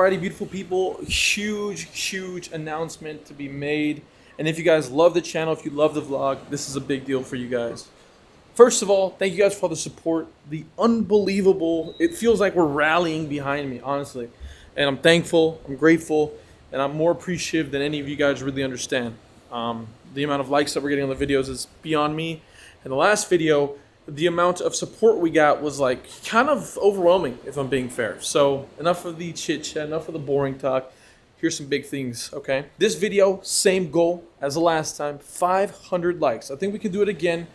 Alrighty, beautiful people, huge announcement to be made. And if you guys love the channel, if you love the vlog, this is a big deal for you guys. First of all, thank you guys for all the support, the unbelievable, it feels like we're rallying behind me, honestly. And I'm thankful, I'm grateful, and I'm more appreciative than any of you guys really understand. The amount of likes that we're getting on the videos is beyond me. And the last video, the amount of support we got was like kind of overwhelming, if I'm being fair. So enough of the chit chat, enough of the boring talk. Here's some big things, okay? This video, same goal as the last time, 500 likes. I think we can do it again.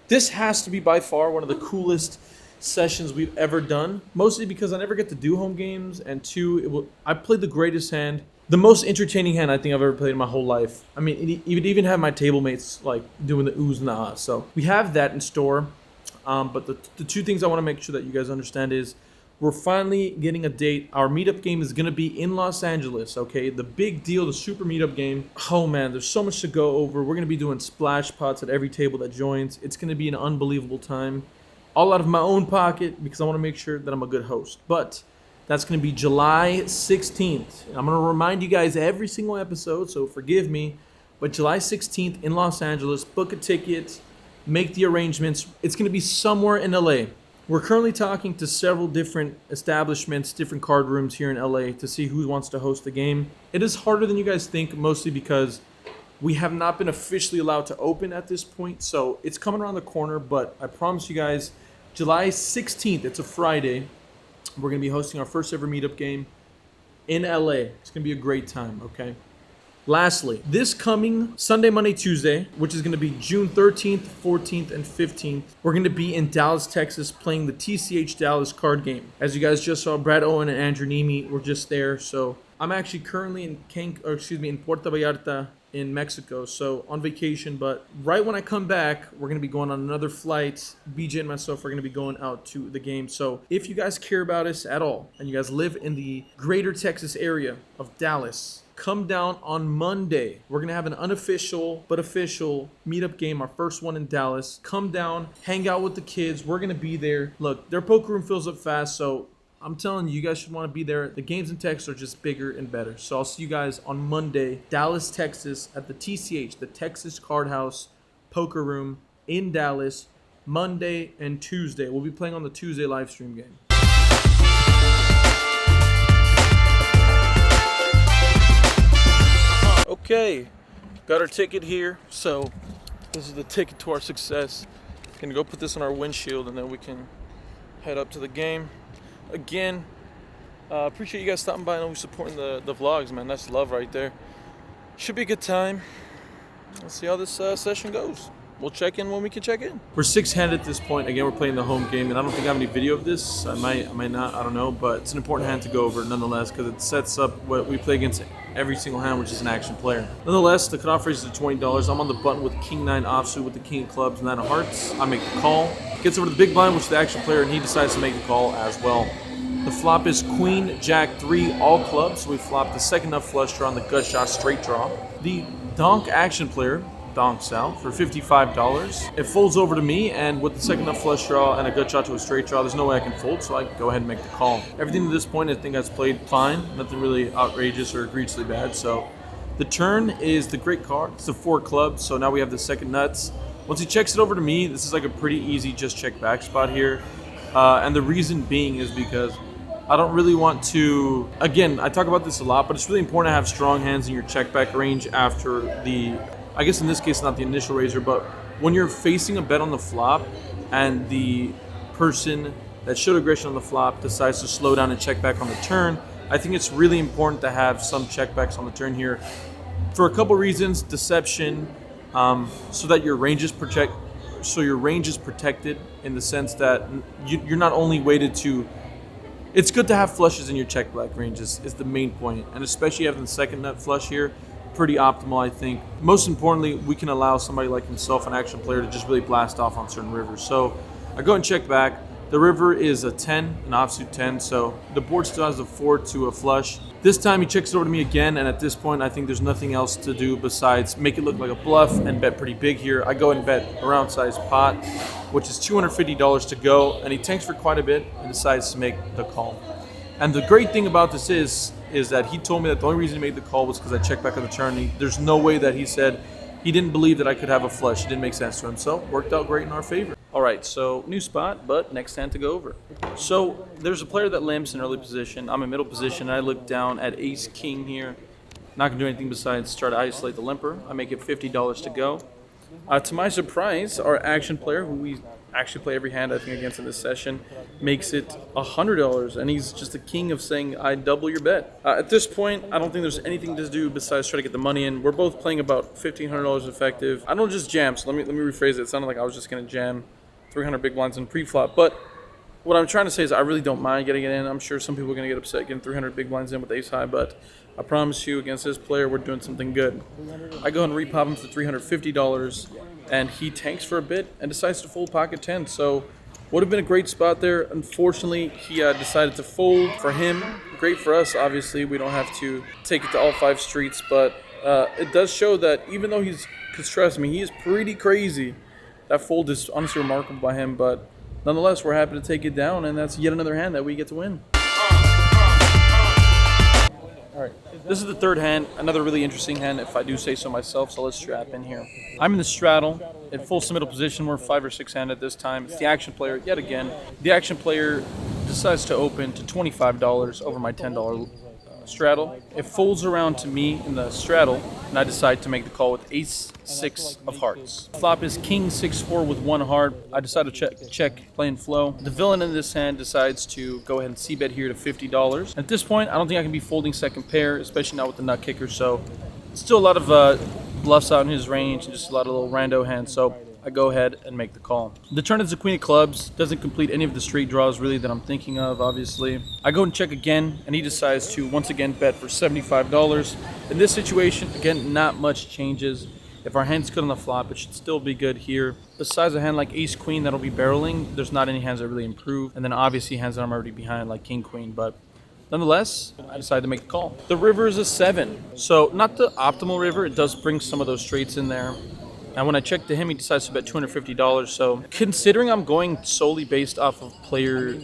This has to be by far one of the coolest sessions we've ever done, mostly because I never get to do home games, and two, I played the greatest hand, the most entertaining hand I think I've ever played in my whole life. I mean, it even have my table mates like doing the oohs and the ahs. So we have that in store. But the two things I want to make sure that you guys understand is we're finally getting a date. Our meetup game is going to be in Los Angeles, okay? The big deal, the super meetup game. Oh man, there's so much to go over. We're going to be doing splash pots at every table that joins. It's going to be an unbelievable time. All out of my own pocket because I want to make sure that I'm a good host. But that's going to be July 16th. I'm going to remind you guys every single episode, so forgive me. But July 16th in Los Angeles, book a ticket. Make the arrangements. It's going to be somewhere in LA. We're currently talking to several different establishments, different card rooms here in LA to see who wants to host the game. It is harder than you guys think, mostly because we have not been officially allowed to open at this point. So it's coming around the corner, but I promise you guys, July 16th, it's a Friday. We're going to be hosting our first ever meetup game in LA. It's going to be a great time, okay? Lastly, this coming Sunday, Monday, Tuesday, which is going to be June 13th, 14th, and 15th, we're going to be in Dallas, Texas, playing the TCH Dallas card game. As you guys just saw, Brad Owen and Andrew Nemi were just there. So I'm actually currently in Puerto Vallarta in Mexico, so on vacation. But right when I come back, we're going to be going on another flight. BJ and myself are going to be going out to the game. So if you guys care about us at all, and you guys live in the greater Texas area of Dallas, come down on Monday. We're going to have an unofficial but official meetup game, our first one in Dallas. Come down, hang out with the kids. We're going to be there. Look, their poker room fills up fast, so I'm telling you, you guys should want to be there. The games in Texas are just bigger and better. So I'll see you guys on Monday, Dallas, Texas, at the TCH, the Texas Card House Poker Room in Dallas, Monday and Tuesday. We'll be playing on the Tuesday live stream game. Okay, got our ticket here, so this is the ticket to our success. Gonna go put this on our windshield and then we can head up to the game. Again, appreciate you guys stopping by and always supporting the vlogs, man. That's love right there. Should be a good time. Let's see how this session goes. We'll check in when we can check in. We're six-handed at this point. Again, we're playing the home game, and I don't think I have any video of this. I might not, I don't know, but it's an important hand to go over nonetheless because it sets up what we play against every single hand, which is an action player. Nonetheless, the cutoff rate is $20. I'm on the button with King-9 offsuit with the King of Clubs, 9 of Hearts. I make the call. Gets over to the big blind, which is the action player, and he decides to make the call as well. The flop is Queen, Jack 3, all clubs, so we flop the second up flush draw on the gut shot straight draw. The donk action player donks out for $55. It folds over to me, and with the second up flush draw and a gut shot to a straight draw, there's no way I can fold, so I go ahead and make the call. Everything to this point I think has played fine, nothing really outrageous or egregiously bad. So the turn is the great card. It's the 4 clubs, so now we have the second nuts. Once he checks it over to me, this is like a pretty easy just check back spot here, and the reason being is because I don't really want to, again, I talk about this a lot, but it's really important to have strong hands in your check back range after the, I guess in this case, not the initial raiser, but when you're facing a bet on the flop and the person that showed aggression on the flop decides to slow down and check back on the turn, I think it's really important to have some checkbacks on the turn here for a couple reasons. Deception, so that your range is protected in the sense that you're not only weighted to, it's good to have flushes in your check back range is the main point, and especially having the second nut flush here, pretty optimal, I think. Most importantly, we can allow somebody like himself, an action player, to just really blast off on certain rivers. So I go and check back. The river is a 10, an offsuit 10, so the board still has a 4 to a flush. This time he checks it over to me again, and at this point I think there's nothing else to do besides make it look like a bluff and bet pretty big here. I go and bet around size pot, which is $250 to go, and he tanks for quite a bit and decides to make the call. And the great thing about this is is that he told me that the only reason he made the call was because I checked back on the turn. There's no way that he said he didn't believe that I could have a flush. It didn't make sense to him. So worked out great in our favor. All right, so new spot, but next hand to go over. So there's a player that limps in early position. I'm in middle position, and I look down at ace king here. Not going to do anything besides try to isolate the limper. I make it $50 to go. To my surprise, our action player, who we actually play every hand I think against in this session, makes it $100, and he's just the king of saying I double your bet. At this point, I don't think there's anything to do besides try to get the money in. We're both playing about $1,500 effective. I don't just jam, so let me rephrase it. It sounded like I was just going to jam 300 big blinds in pre-flop, but what I'm trying to say is I really don't mind getting it in. I'm sure some people are going to get upset getting 300 big blinds in with ace high, but I promise you against this player we're doing something good. I go and repop him for $350, and he tanks for a bit and decides to fold pocket 10. So would have been a great spot there. Unfortunately, he decided to fold. For him, great for us, obviously. We don't have to take it to all 5 streets, but it does show that even though because trust me, he is pretty crazy. That fold is honestly remarkable by him, but nonetheless, we're happy to take it down, and that's yet another hand that we get to win. All right, this is the third hand, another really interesting hand if I do say so myself, so let's strap in here. I'm in the straddle, in full middle position. We're 5 or 6 hand at this time. It's the action player, yet again. The action player decides to open to $25 over my $10 straddle. It folds around to me in the straddle, and I decide to make the call with ace 6 of hearts. Flop is king 6-4 with 1 heart. I decide to check playing flow. The villain in this hand decides to go ahead and c-bet here to $50. At this point, I don't think I can be folding second pair, especially not with the nut kicker, so still a lot of bluffs out in his range and just a lot of little rando hands, so I go ahead and make the call. The turn is the queen of clubs. Doesn't complete any of the straight draws really that I'm thinking of, obviously. I go and check again, and he decides to once again bet for $75. In this situation, again, not much changes. If our hand's good on the flop, it should still be good here. Besides a hand like ace queen that'll be barreling, there's not any hands that really improve. And then obviously hands that I'm already behind like king queen, but nonetheless, I decided to make the call. The river is a 7. So not the optimal river. It does bring some of those straights in there. And when I check to him, he decides to bet $250. So considering I'm going solely based off of player,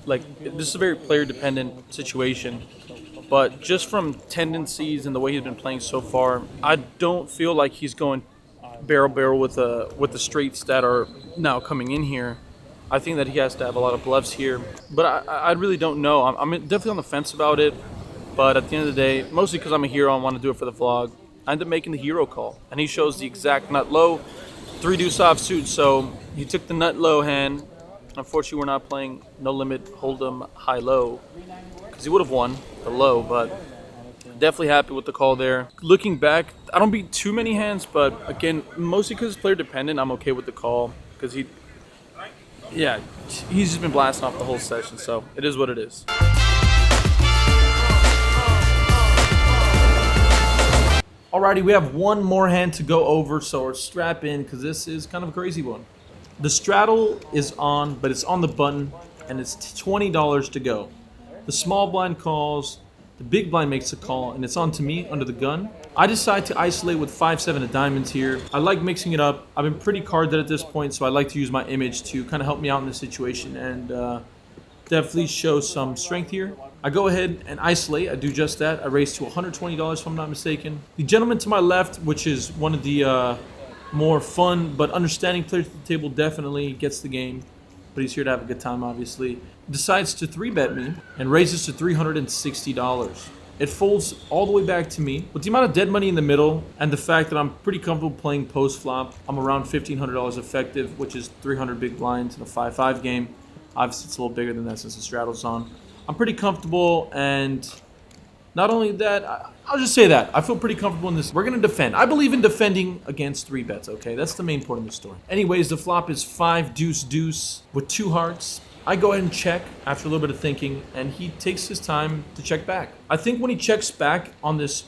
like this is a very player dependent situation, but just from tendencies and the way he's been playing so far, I don't feel like he's going barrel with the straights that are now coming in here. I think that he has to have a lot of bluffs here, but I really don't know. I'm definitely on the fence about it, but at the end of the day, mostly because I'm a hero, I want to do it for the vlog. I end up making the hero call, and he shows the exact nut low, 3 deuce offsuit. So he took the nut low hand. Unfortunately, we're not playing no limit hold'em high low because he would have won the low, but definitely happy with the call there. Looking back, I don't beat too many hands, but again, mostly because it's player dependent, I'm okay with the call because he's just been blasting off the whole session, so it is what it is. Alrighty, we have one more hand to go over, so we're strap in because this is kind of a crazy one. The straddle is on, but it's on the button, and it's $20 to go. The small blind calls, the big blind makes a call, and it's on to me under the gun. I decide to isolate with 5-7 of diamonds here. I like mixing it up. I've been pretty card dead at this point, so I like to use my image to kind of help me out in this situation and definitely show some strength here. I go ahead and isolate. I do just that. I raise to $120 if I'm not mistaken. The gentleman to my left, which is one of the more fun but understanding players at the table, definitely gets the game, but he's here to have a good time, obviously, decides to 3-bet me and raises to $360. It folds all the way back to me. With the amount of dead money in the middle and the fact that I'm pretty comfortable playing post-flop, I'm around $1,500 effective, which is 300 big blinds in a 5-5 game. Obviously, it's a little bigger than that since the straddle's on. I'm pretty comfortable, and not only that, I'll just say that. I feel pretty comfortable in this. We're going to defend. I believe in defending against 3-bets, okay? That's the main point of the story. Anyways, the flop is 5 deuce deuce with 2 hearts. I go ahead and check after a little bit of thinking, and he takes his time to check back. I think when he checks back on this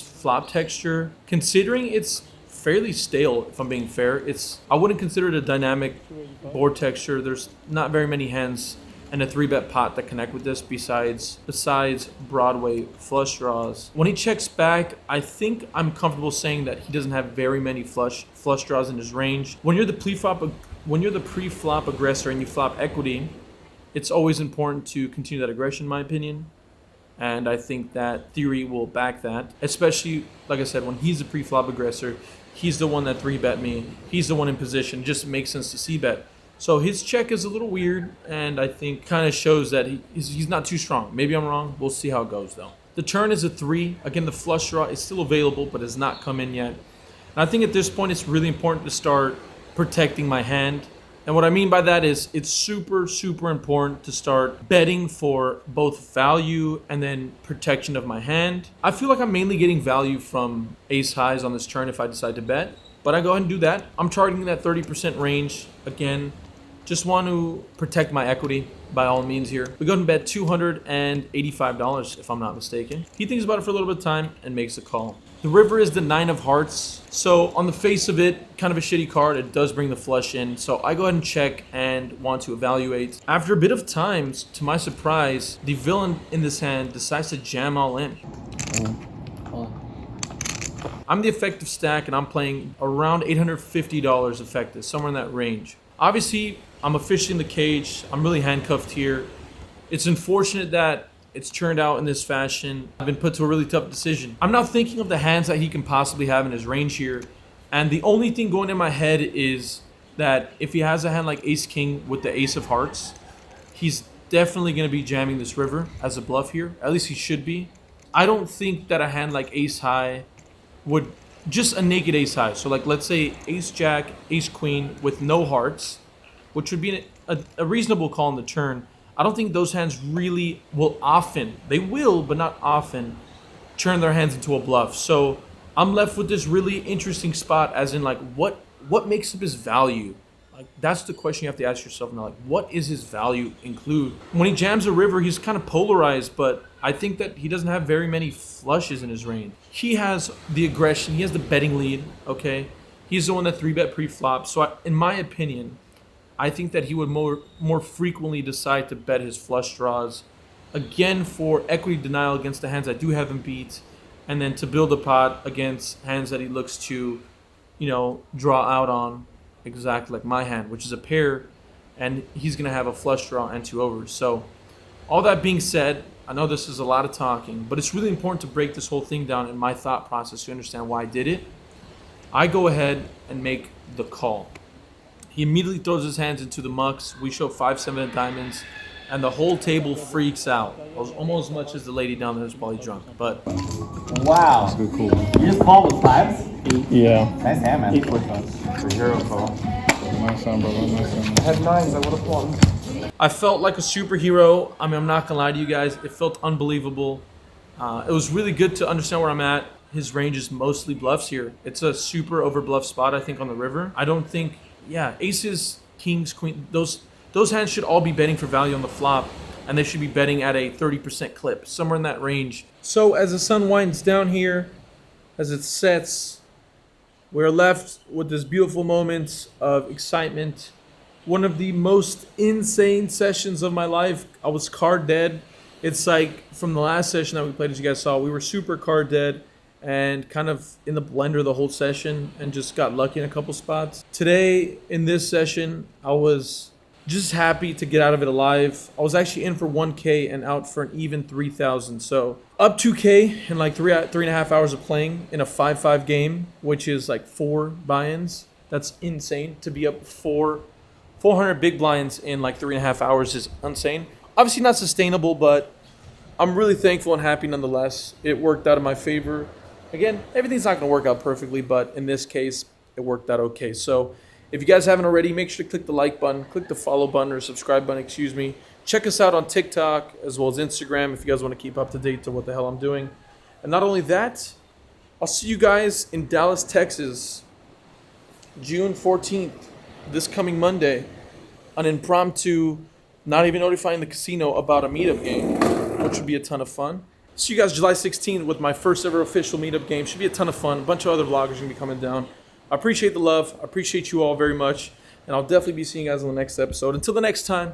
flop texture, considering it's fairly stale, if I'm being fair, I wouldn't consider it a dynamic board texture. There's not very many hands and a 3-bet pot that connect with this besides Broadway flush draws. When he checks back, I think I'm comfortable saying that he doesn't have very many flush draws in his range. When you're the pre-flop aggressor and you flop equity, it's always important to continue that aggression, in my opinion. And I think that theory will back that, especially, like I said, when he's a pre-flop aggressor. He's the one that 3-bet me. He's the one in position. It just makes sense to c-bet. So his check is a little weird, and I think kind of shows that he's not too strong. Maybe I'm wrong. We'll see how it goes, though. The turn is a 3. Again, the flush draw is still available, but has not come in yet. And I think at this point, it's really important to start protecting my hand. And what I mean by that is it's super, super important to start betting for both value and then protection of my hand. I feel like I'm mainly getting value from ace highs on this turn if I decide to bet, but I go ahead and do that. I'm targeting that 30% range. Again, just want to protect my equity by all means here. We go ahead and bet $285 if I'm not mistaken. He thinks about it for a little bit of time and makes a call. The river is the 9 of hearts. So on the face of it, kind of a shitty card. It does bring the flush in. So I go ahead and check and want to evaluate. After a bit of time, to my surprise, the villain in this hand decides to jam all in. I'm the effective stack and I'm playing around $850 effective, somewhere in that range. Obviously, I'm officially in the cage. I'm really handcuffed here. It's unfortunate that it's turned out in this fashion. I've been put to a really tough decision. I'm now thinking of the hands that he can possibly have in his range here. And the only thing going in my head is that if he has a hand like ace-king with the ace of hearts, he's definitely going to be jamming this river as a bluff here. At least he should be. I don't think that a hand like ace-high would, just a naked ace-high. So like let's say ace-jack, ace-queen with no hearts, which would be a reasonable call on the turn. I don't think those hands really will often, they will, but not often, turn their hands into a bluff. So I'm left with this really interesting spot as in like, what makes up his value? Like that's the question you have to ask yourself now. Like, what is his value include? When he jams a river, he's kind of polarized, but I think that he doesn't have very many flushes in his range. He has the aggression, he has the betting lead, okay? He's the one that 3-bet pre-flop. So in my opinion, I think that he would more frequently decide to bet his flush draws, again for equity denial against the hands I do have him beat, and then to build a pot against hands that he looks to, draw out on, exactly like my hand, which is a pair, and he's going to have a flush draw and 2 overs. So all that being said, I know this is a lot of talking, but it's really important to break this whole thing down in my thought process to understand why I did it. I go ahead and make the call. He immediately throws his hands into the mucks. We show 5-7 of diamonds, and the whole table freaks out. Almost as much as the lady down there is probably drunk, but... Wow. That's really cool. You just called with 5s? Yeah. Nice hand, man. 8 for us. The hero call. Nice hand, brother. Nice hand. I had 9s, I would have won. I felt like a superhero. I mean, I'm not going to lie to you guys. It felt unbelievable. It was really good to understand where I'm at. His range is mostly bluffs here. It's a super over bluff spot, I think, on the river. I don't think... Yeah, aces, kings, queen, those hands should all be betting for value on the flop, and they should be betting at a 30% clip, somewhere in that range. So as the sun winds down here, as it sets, we're left with this beautiful moment of excitement. One of the most insane sessions of my life. I was card dead. It's like from the last session that we played, as you guys saw, we were super card dead and kind of in the blender the whole session and just got lucky in a couple spots. Today, in this session, I was just happy to get out of it alive. I was actually in for 1K and out for an even 3,000. So up 2K in like 3.5 hours of playing in a 5-5 game, which is like 4 buy-ins. That's insane. To be up 400 big blinds in like 3.5 hours is insane. Obviously not sustainable, but I'm really thankful and happy nonetheless. It worked out in my favor. Again, everything's not going to work out perfectly, but in this case, it worked out okay. So if you guys haven't already, make sure to click the like button, click the follow button or subscribe button, Check us out on TikTok as well as Instagram if you guys want to keep up to date to what the hell I'm doing. And not only that, I'll see you guys in Dallas, Texas, June 14th, this coming Monday, an impromptu, not even notifying the casino about a meetup game, which would be a ton of fun. See you guys July 16th with my first ever official meetup game. Should be a ton of fun. A bunch of other vloggers are going to be coming down. I appreciate the love. I appreciate you all very much. And I'll definitely be seeing you guys on the next episode. Until the next time,